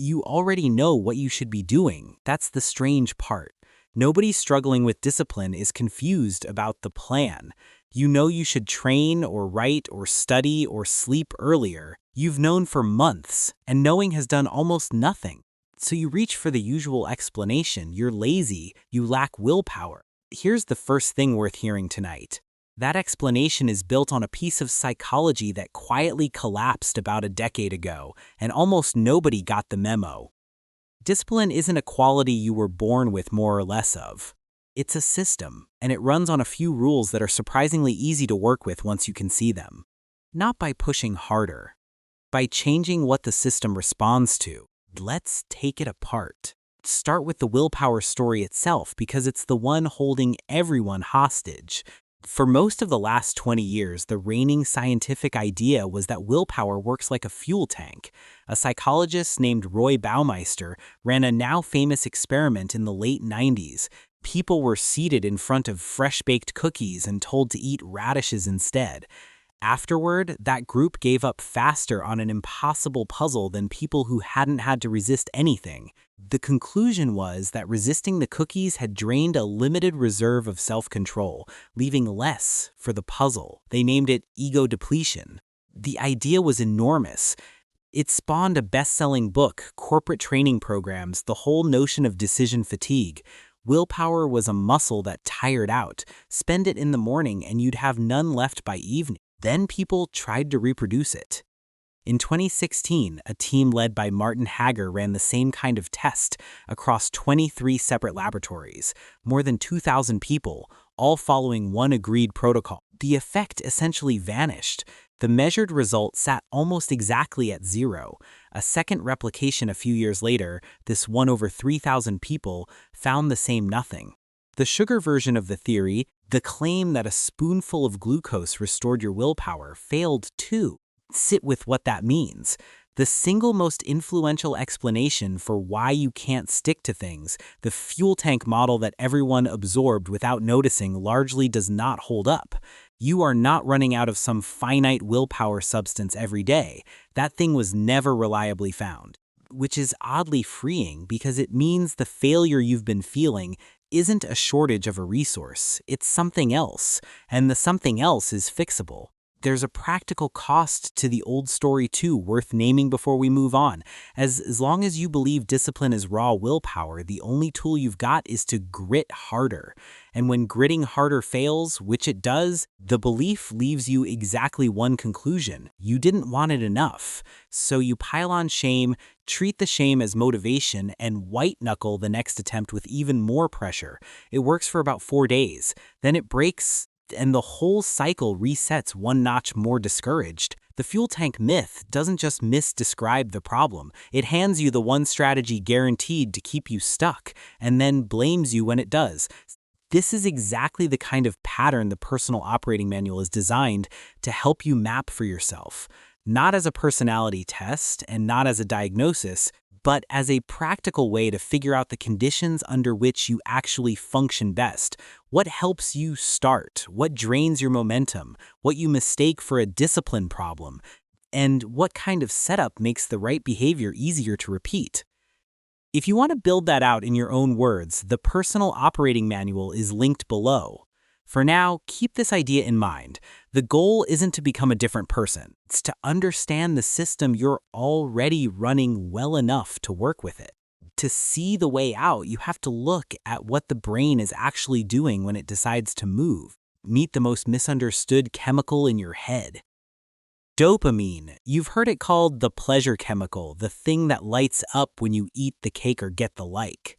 You already know what you should be doing. That's the strange part. Nobody struggling with discipline is confused about the plan. You know you should train or write or study or sleep earlier. You've known for months, and knowing has done almost nothing. So you reach for the usual explanation. You're lazy, you lack willpower. Here's the first thing worth hearing tonight. That explanation is built on a piece of psychology that quietly collapsed about a decade ago, and almost nobody got the memo. Discipline isn't a quality you were born with more or less of. It's a system, and it runs on a few rules that are surprisingly easy to work with once you can see them. Not by pushing harder, by changing what the system responds to. Let's take it apart. Start with the willpower story itself because it's the one holding everyone hostage. For most of the last 20 years, the reigning scientific idea was that willpower works like a fuel tank. A psychologist named Roy Baumeister ran a now famous experiment in the late 90s. People were seated in front of fresh-baked cookies and told to eat radishes instead. Afterward, that group gave up faster on an impossible puzzle than people who hadn't had to resist anything. The conclusion was that resisting the cookies had drained a limited reserve of self-control, leaving less for the puzzle. They named it ego depletion. The idea was enormous. It spawned a best-selling book, corporate training programs, the whole notion of decision fatigue. Willpower was a muscle that tired out. Spend it in the morning and you'd have none left by evening. Then people tried to reproduce it. In 2016, a team led by Martin Hagger ran the same kind of test across 23 separate laboratories, more than 2,000 people, all following one agreed protocol. The effect essentially vanished. The measured result sat almost exactly at 0. A second replication a few years later, this one over 3,000 people, found the same nothing. The sugar version of the theory, the claim that a spoonful of glucose restored your willpower, failed too. Sit with what that means. The single most influential explanation for why you can't stick to things, the fuel tank model that everyone absorbed without noticing, largely does not hold up. You are not running out of some finite willpower substance every day. That thing was never reliably found, which is oddly freeing because it means the failure you've been feeling isn't a shortage of a resource, it's something else, and the something else is fixable. There's a practical cost to the old story too, worth naming before we move on. As long as you believe discipline is raw willpower, the only tool you've got is to grit harder. And when gritting harder fails, which it does, the belief leaves you exactly one conclusion. You didn't want it enough. So you pile on shame, treat the shame as motivation, and white-knuckle the next attempt with even more pressure. It works for about 4 days. Then it breaks, and the whole cycle resets one notch more discouraged. The fuel tank myth doesn't just misdescribe the problem. It hands you the one strategy guaranteed to keep you stuck, and then blames you when it does. This is exactly the kind of pattern the personal operating manual is designed to help you map for yourself. Not as a personality test and not as a diagnosis, but as a practical way to figure out the conditions under which you actually function best. What helps you start? What drains your momentum? What you mistake for a discipline problem? And what kind of setup makes the right behavior easier to repeat? If you want to build that out in your own words, the personal operating manual is linked below. For now, keep this idea in mind. The goal isn't to become a different person. It's to understand the system you're already running well enough to work with it. To see the way out, you have to look at what the brain is actually doing when it decides to move. Meet the most misunderstood chemical in your head. Dopamine. You've heard it called the pleasure chemical, the thing that lights up when you eat the cake or get the like.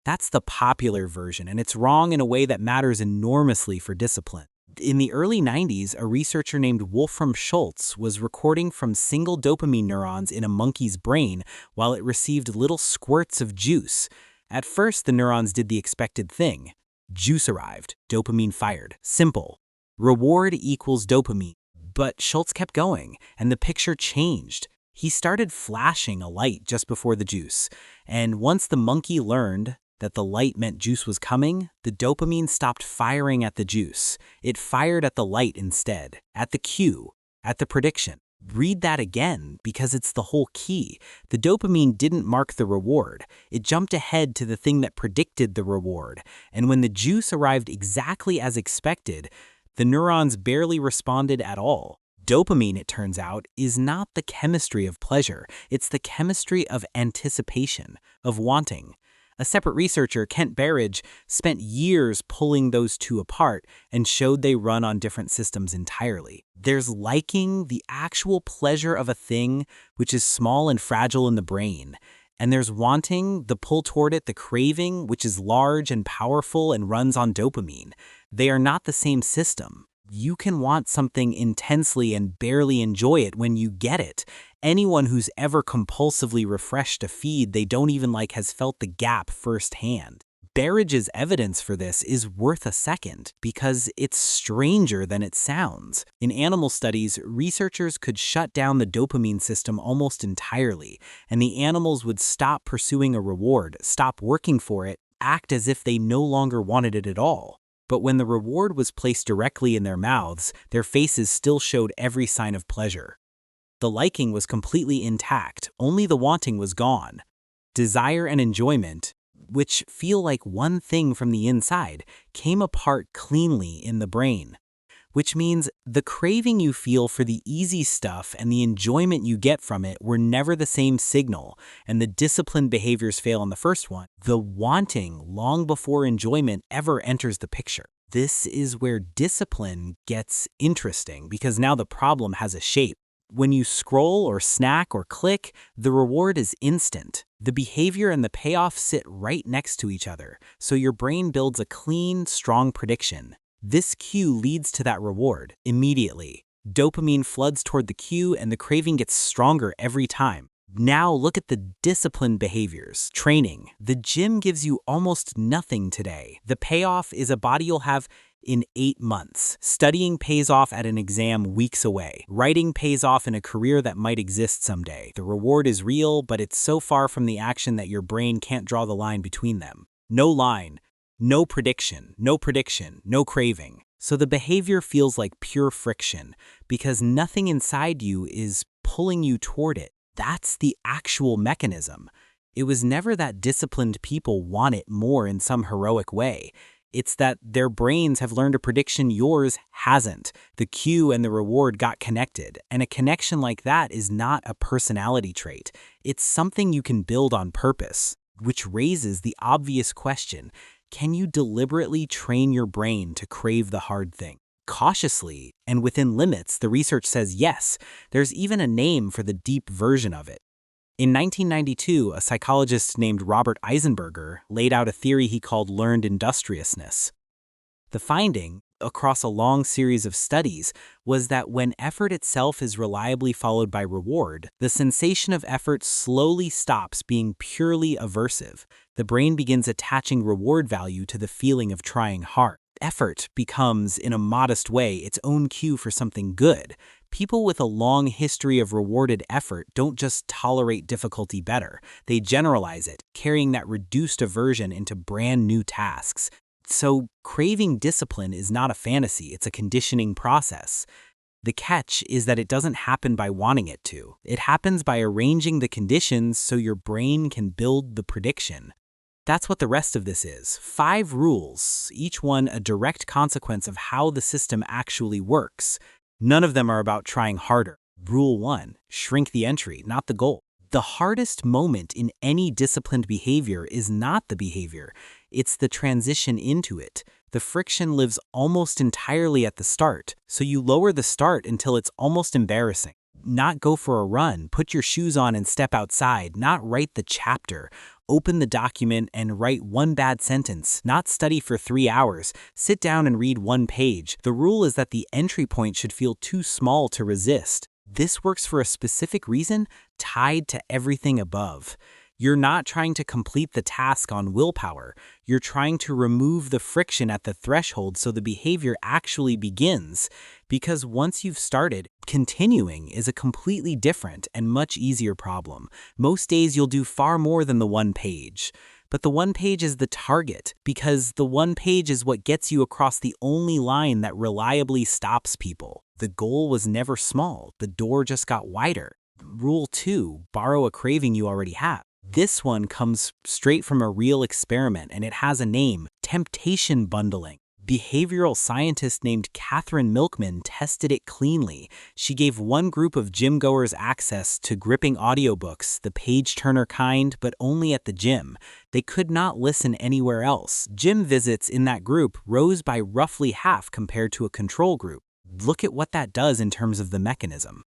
That's the popular version, and it's wrong in a way that matters enormously for discipline. In the early 90s, a researcher named Wolfram Schultz was recording from single dopamine neurons in a monkey's brain while it received little squirts of juice. At first, the neurons did the expected thing. Juice arrived, dopamine fired. Simple. Reward equals dopamine. But Schultz kept going, and the picture changed. He started flashing a light just before the juice, and once the monkey learned that the light meant juice was coming, the dopamine stopped firing at the juice. It fired at the light instead, at the cue, at the prediction. Read that again because it's the whole key. The dopamine didn't mark the reward. It jumped ahead to the thing that predicted the reward. And when the juice arrived exactly as expected, the neurons barely responded at all. Dopamine, it turns out, is not the chemistry of pleasure. It's the chemistry of anticipation, of wanting. A separate researcher, Kent Berridge, spent years pulling those two apart and showed they run on different systems entirely. There's liking, the actual pleasure of a thing, which is small and fragile in the brain. And there's wanting, the pull toward it, the craving, which is large and powerful and runs on dopamine. They are not the same system. You can want something intensely and barely enjoy it when you get it. Anyone who's ever compulsively refreshed a feed they don't even like has felt the gap firsthand. Berridge's evidence for this is worth a second because it's stranger than it sounds. In animal studies, researchers could shut down the dopamine system almost entirely, and the animals would stop pursuing a reward, stop working for it, act as if they no longer wanted it at all. But when the reward was placed directly in their mouths, their faces still showed every sign of pleasure. The liking was completely intact, only the wanting was gone. Desire and enjoyment, which feel like one thing from the inside, came apart cleanly in the brain. Which means the craving you feel for the easy stuff and the enjoyment you get from it were never the same signal, and the disciplined behaviors fail on the first one. The wanting long before enjoyment ever enters the picture. This is where discipline gets interesting because now the problem has a shape. When you scroll or snack or click, the reward is instant. The behavior and the payoff sit right next to each other, so your brain builds a clean, strong prediction. This cue leads to that reward immediately. Dopamine floods toward the cue and the craving gets stronger every time. Now look at the disciplined behaviors. Training. The gym gives you almost nothing today. The payoff is a body you'll have in 8 months. Studying pays off at an exam weeks away. Writing pays off in a career that might exist someday. The reward is real, but it's so far from the action that your brain can't draw the line between them. No line. No prediction, no craving. So the behavior feels like pure friction because nothing inside you is pulling you toward it. That's the actual mechanism. It was never that disciplined people want it more in some heroic way. It's that their brains have learned a prediction yours hasn't. The cue and the reward got connected, and a connection like that is not a personality trait. It's something you can build on purpose, which raises the obvious question. Can you deliberately train your brain to crave the hard thing? Cautiously, and within limits, the research says yes. There's even a name for the deep version of it. In 1992, a psychologist named Robert Eisenberger laid out a theory he called learned industriousness. The finding, across a long series of studies, was that when effort itself is reliably followed by reward, the sensation of effort slowly stops being purely aversive. The brain begins attaching reward value to the feeling of trying hard. Effort becomes, in a modest way, its own cue for something good. People with a long history of rewarded effort don't just tolerate difficulty better. They generalize it, carrying that reduced aversion into brand new tasks. So, craving discipline is not a fantasy, it's a conditioning process. The catch is that it doesn't happen by wanting it to. It happens by arranging the conditions so your brain can build the prediction. That's what the rest of this is. 5 rules, each one a direct consequence of how the system actually works. None of them are about trying harder. Rule 1, shrink the entry, not the goal. The hardest moment in any disciplined behavior is not the behavior. It's the transition into it. The friction lives almost entirely at the start, so you lower the start until it's almost embarrassing. Not go for a run, put your shoes on and step outside, not write the chapter. Open the document and write 1 bad sentence, not study for 3 hours. Sit down and read 1 page. The rule is that the entry point should feel too small to resist. This works for a specific reason tied to everything above. You're not trying to complete the task on willpower. You're trying to remove the friction at the threshold so the behavior actually begins. Because once you've started, continuing is a completely different and much easier problem. Most days you'll do far more than the 1 page. but the one page is the target because the one page is what gets you across the only line that reliably stops people. The goal was never small, the door just got wider. Rule 2, borrow a craving you already have. This one comes straight from a real experiment and it has a name, temptation bundling. Behavioral scientist named Katherine Milkman tested it cleanly. She gave one group of gym goers access to gripping audiobooks, the page-turner kind, but only at the gym. They could not listen anywhere else. Gym visits in that group rose by roughly half compared to a control group. Look at what that does in terms of the mechanism.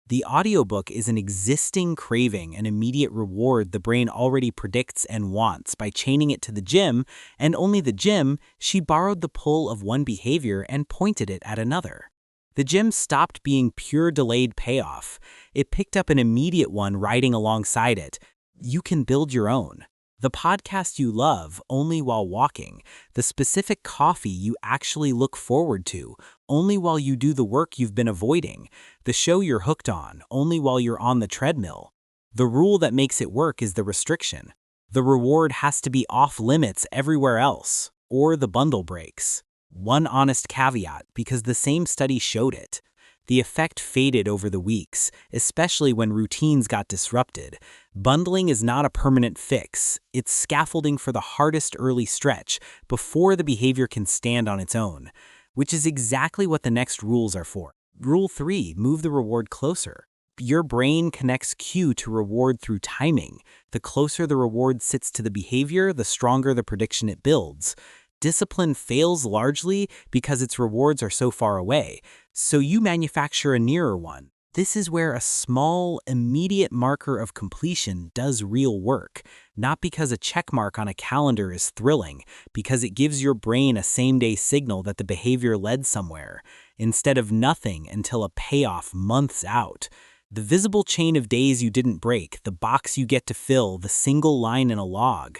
The audiobook is an existing craving, an immediate reward the brain already predicts and wants. By chaining it to the gym, and only the gym, she borrowed the pull of one behavior and pointed it at another. The gym stopped being pure delayed payoff. It picked up an immediate one riding alongside it. You can build your own. The podcast you love only while walking, the specific coffee you actually look forward to only while you do the work you've been avoiding, the show you're hooked on only while you're on the treadmill. The rule that makes it work is the restriction. The reward has to be off limits everywhere else, or the bundle breaks. One honest caveat, because the same study showed it. The effect faded over the weeks, especially when routines got disrupted. Bundling is not a permanent fix. It's scaffolding for the hardest early stretch before the behavior can stand on its own, which is exactly what the next rules are for. Rule 3, move the reward closer. Your brain connects cue to reward through timing. The closer the reward sits to the behavior, the stronger the prediction it builds. Discipline fails largely because its rewards are so far away, so you manufacture a nearer one. This is where a small, immediate marker of completion does real work, not because a check mark on a calendar is thrilling, because it gives your brain a same-day signal that the behavior led somewhere, instead of nothing until a payoff months out. The visible chain of days you didn't break, the box you get to fill, the single line in a log.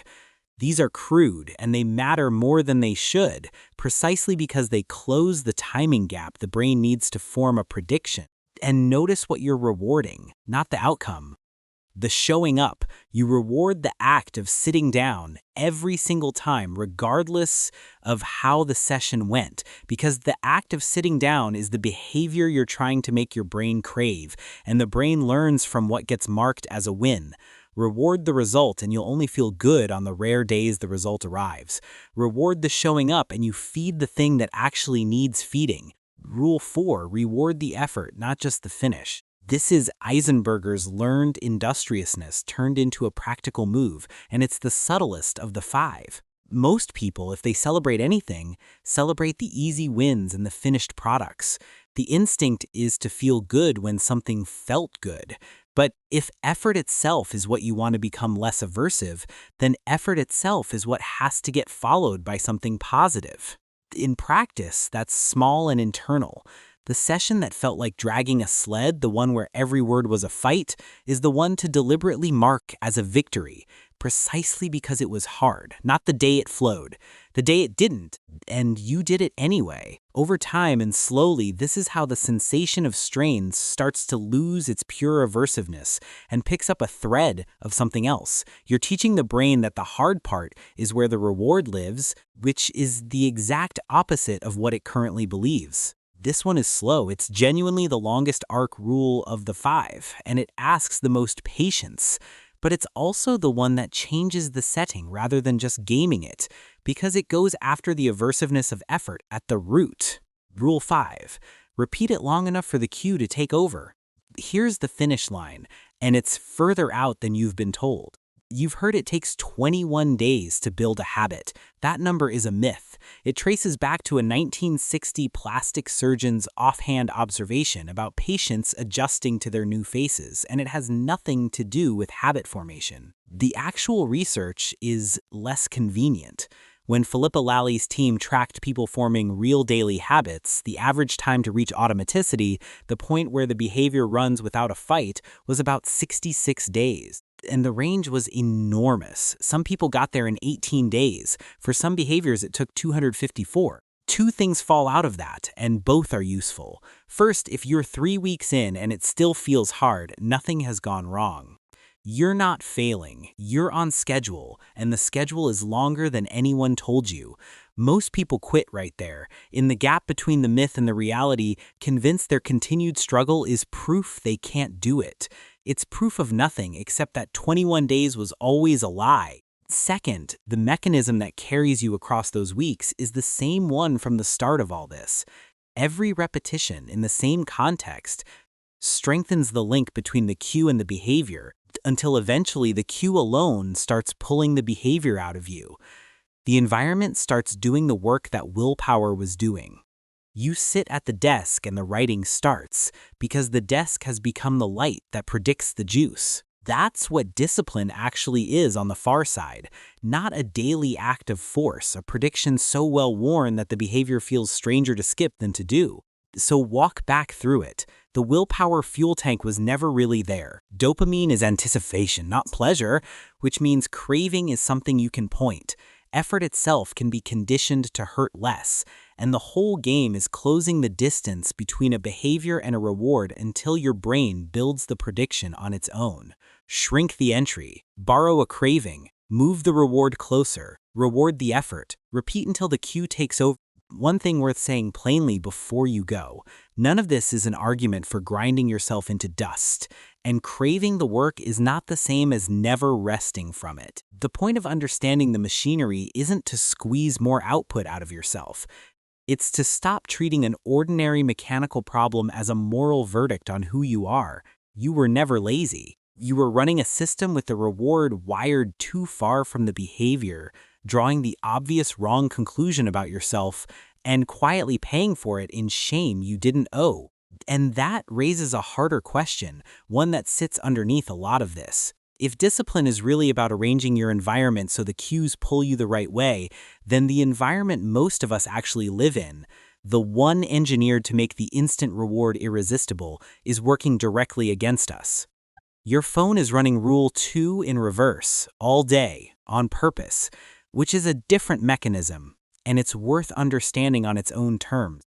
These are crude, and they matter more than they should, precisely because they close the timing gap the brain needs to form a prediction. And notice what you're rewarding, not the outcome. The showing up, you reward the act of sitting down every single time, regardless of how the session went, because the act of sitting down is the behavior you're trying to make your brain crave, and the brain learns from what gets marked as a win. Reward the result and you'll only feel good on the rare days the result arrives. Reward the showing up and you feed the thing that actually needs feeding. Rule 4, reward the effort, not just the finish. This is Eisenberger's learned industriousness turned into a practical move, and it's the subtlest of the 5. Most people, if they celebrate anything, celebrate the easy wins and the finished products. The instinct is to feel good when something felt good. But if effort itself is what you want to become less aversive, then effort itself is what has to get followed by something positive. In practice, that's small and internal. The session that felt like dragging a sled, the one where every word was a fight, is the one to deliberately mark as a victory, precisely because it was hard, not the day it flowed. The day it didn't, and you did it anyway. Over time and slowly, this is how the sensation of strain starts to lose its pure aversiveness and picks up a thread of something else. You're teaching the brain that the hard part is where the reward lives, which is the exact opposite of what it currently believes. This one is slow. It's genuinely the longest arc rule of the 5, and it asks the most patience. But it's also the one that changes the setting rather than just gaming it, because it goes after the aversiveness of effort at the root. Rule 5. Repeat it long enough for the cue to take over. Here's the finish line, and it's further out than you've been told. You've heard it takes 21 days to build a habit. That number is a myth. It traces back to a 1960 plastic surgeon's offhand observation about patients adjusting to their new faces, and it has nothing to do with habit formation. The actual research is less convenient. When Phillippa Lally's team tracked people forming real daily habits, the average time to reach automaticity, the point where the behavior runs without a fight, was about 66 days. And the range was enormous. Some people got there in 18 days. For some behaviors, it took 254. Two things fall out of that, and both are useful. First, if you're 3 weeks in and it still feels hard, nothing has gone wrong. You're not failing, you're on schedule, and the schedule is longer than anyone told you. Most people quit right there, in the gap between the myth and the reality, convinced their continued struggle is proof they can't do it. It's proof of nothing except that 21 days was always a lie. Second, the mechanism that carries you across those weeks is the same one from the start of all this. Every repetition in the same context strengthens the link between the cue and the behavior until eventually the cue alone starts pulling the behavior out of you. The environment starts doing the work that willpower was doing. You sit at the desk and the writing starts because the desk has become the light that predicts the juice. That's what discipline actually is on the far side, not a daily act of force, a prediction so well worn that the behavior feels stranger to skip than to do. So walk back through it. The willpower fuel tank was never really there. Dopamine is anticipation, not pleasure, which means craving is something you can point. Effort itself can be conditioned to hurt less, and the whole game is closing the distance between a behavior and a reward until your brain builds the prediction on its own. Shrink the entry, borrow a craving, move the reward closer, reward the effort, repeat until the cue takes over. One thing worth saying plainly before you go, none of this is an argument for grinding yourself into dust, and craving the work is not the same as never resting from it. The point of understanding the machinery isn't to squeeze more output out of yourself. It's to stop treating an ordinary mechanical problem as a moral verdict on who you are. You were never lazy. You were running a system with the reward wired too far from the behavior, drawing the obvious wrong conclusion about yourself, and quietly paying for it in shame you didn't owe. And that raises a harder question, one that sits underneath a lot of this. If discipline is really about arranging your environment so the cues pull you the right way, then the environment most of us actually live in, the one engineered to make the instant reward irresistible, is working directly against us. Your phone is running Rule 2 in reverse, all day, on purpose, which is a different mechanism, and it's worth understanding on its own terms.